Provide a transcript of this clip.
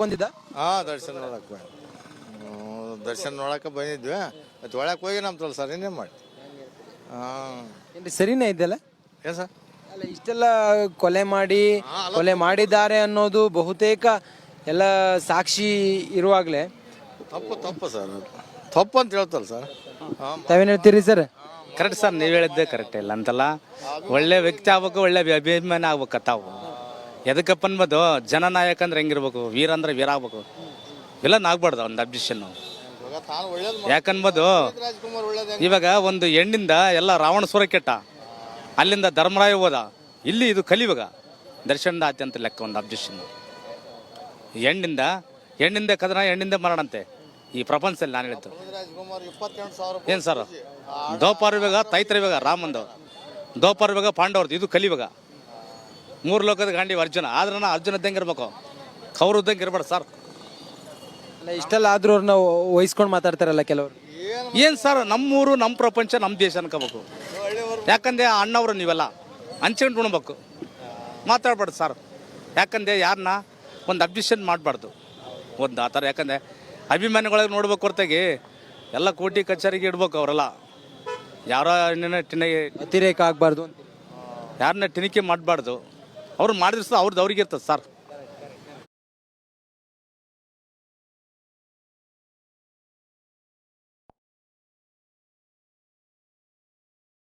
ಬಂದಿದ್ದ ದರ್ಶನ ನೋಡಕ್ಕೆ ದರ್ಶನ ನೋಡಕ್ಕೆ ಬಂದಿದ್ವಿ ಮತ್ತು ಒಳಗೆ ಹೋಗಿ ನಮ್ಮ ಸರ್ ಇನ್ನೇನು ಮಾಡಿ ಏನ್ರಿ ಸರಿನೇ ಇದೆಯಲ್ಲ? ಏನು ಸರ್? ಅಲ್ಲ ಇಷ್ಟೆಲ್ಲ ಕೊಲೆ ಮಾಡಿದ್ದಾರೆ ಅನ್ನೋದು ಬಹುತೇಕ ಎಲ್ಲ ಸಾಕ್ಷಿ ಇರುವಾಗಲೇ ತಪ್ಪು ಸರ್, ತಪ್ಪು ಅಂತ ಹೇಳ್ತಲ್ಲ ಸರ್. ತಾವೇನು ಹೇಳ್ತೀರಿ ಸರ್? ಕರೆಕ್ಟ್ ಸರ್, ನೀವು ಹೇಳಿದ್ದೆ ಕರೆಕ್ಟ್ ಇಲ್ಲ ಅಂತಲ್ಲ. ಒಳ್ಳೆ ವ್ಯಕ್ತಿ ಆಗ್ಬೇಕು, ಒಳ್ಳೆ ಅಭಿಮಾನಿ ಆಗ್ಬೇಕು ತಾವು. ಎದಕ್ಕಪ್ಪ ಅನ್ಬೋದು, ಜನನಾಯಕ ಅಂದ್ರೆ ಹೆಂಗಿರ್ಬೇಕು, ವೀರ ಅಂದ್ರೆ ವೀರ ಆಗ್ಬೇಕು, ವಿಲನ್ ಆಗ್ಬಾರ್ದು ಒಂದು ಅಬ್ಜೆಕ್ಷನ್. ಯಾಕನ್ಬೋದು, ಇವಾಗ ಒಂದು ಹೆಣ್ಣಿಂದ ಎಲ್ಲ ರಾವಣ ಸುರ ಕೆಟ್ಟ, ಅಲ್ಲಿಂದ ಧರ್ಮರಾಯ ಹೋದ, ಇಲ್ಲಿ ಇದು ಕಲಿಯುವಾಗ ದರ್ಶನದ ಆತಿ ಅಂತ ಲೆಕ್ಕ ಒಂದು ಅಬ್ಜೆಕ್ಷನ್. ಹೆಣ್ಣಿಂದ ಕದನ, ಹೆಣ್ಣಿಂದ ಮರಣಂತೆ ಈ ಪ್ರಪಂಚದಲ್ಲಿ. ನಾನು ಹೇಳಿದ್ದು ಏನು ಸರ್, ದ್ವಾಪರ ಯುಗ ತೈತ್ರ ಯುಗ ರಾಮಂದು, ದ್ವಾಪರ ಯುಗ ಪಾಂಡವ್ರದ್ದು, ಇದು ಕಲಿಯುವಾಗ. 3 ಲೋಕದ ಗಾಂಡಿ ಅರ್ಜುನ, ಆದ್ರೆ ಅರ್ಜುನ ಇದ್ದಂಗೆ ಇರ್ಬೇಕು, ಕೌರು ಇದ್ದಂಗೆ ಇರ್ಬಾರ್ದು ಸರ್. ಅಲ್ಲ ಇಷ್ಟೆಲ್ಲ ಆದ್ರೂ ಅವ್ರನ್ನ ವಹಿಸ್ಕೊಂಡು ಮಾತಾಡ್ತಾರಲ್ಲ ಕೆಲವರು. ಏನು ಸರ್, ನಮ್ಮೂರು ನಮ್ಮ ಪ್ರಪಂಚ ನಮ್ಮ ದೇಶ ಅನ್ಕೋಬೇಕು. ಯಾಕಂದ್ರೆ ಅಣ್ಣವರು ನೀವೆಲ್ಲ ಹಂಚ್ಕೊಂಡು ಉಣ್ಬೇಕು, ಮಾತಾಡ್ಬಾರ್ದು ಸರ್. ಯಾಕಂದರೆ ಯಾರನ್ನ ಒಂದು ಅಬ್ಜೆಕ್ಷನ್ ಮಾಡಬಾರ್ದು ಒಂದು ಆ ಥರ. ಯಾಕಂದರೆ ಅಭಿಮಾನಿಗಳಿಗೆ ನೋಡ್ಬೇಕು ಹೊರತಾಗಿ ಎಲ್ಲ ಕೋಟಿ ಕಚೇರಿಗೆ ಇಡ್ಬೇಕು. ಅವರೆಲ್ಲ ಯಾರೋ ಅತಿರೇಕ ಆಗಬಾರ್ದು, ಯಾರನ್ನ ಟಿನಿಕೆ ಮಾಡಬಾರ್ದು. ಅವ್ರು ಮಾಡಿದ್ರೆ ಅವ್ರದ್ದು ಅವ್ರಿಗೆ ಇರ್ತದೆ ಸರ್.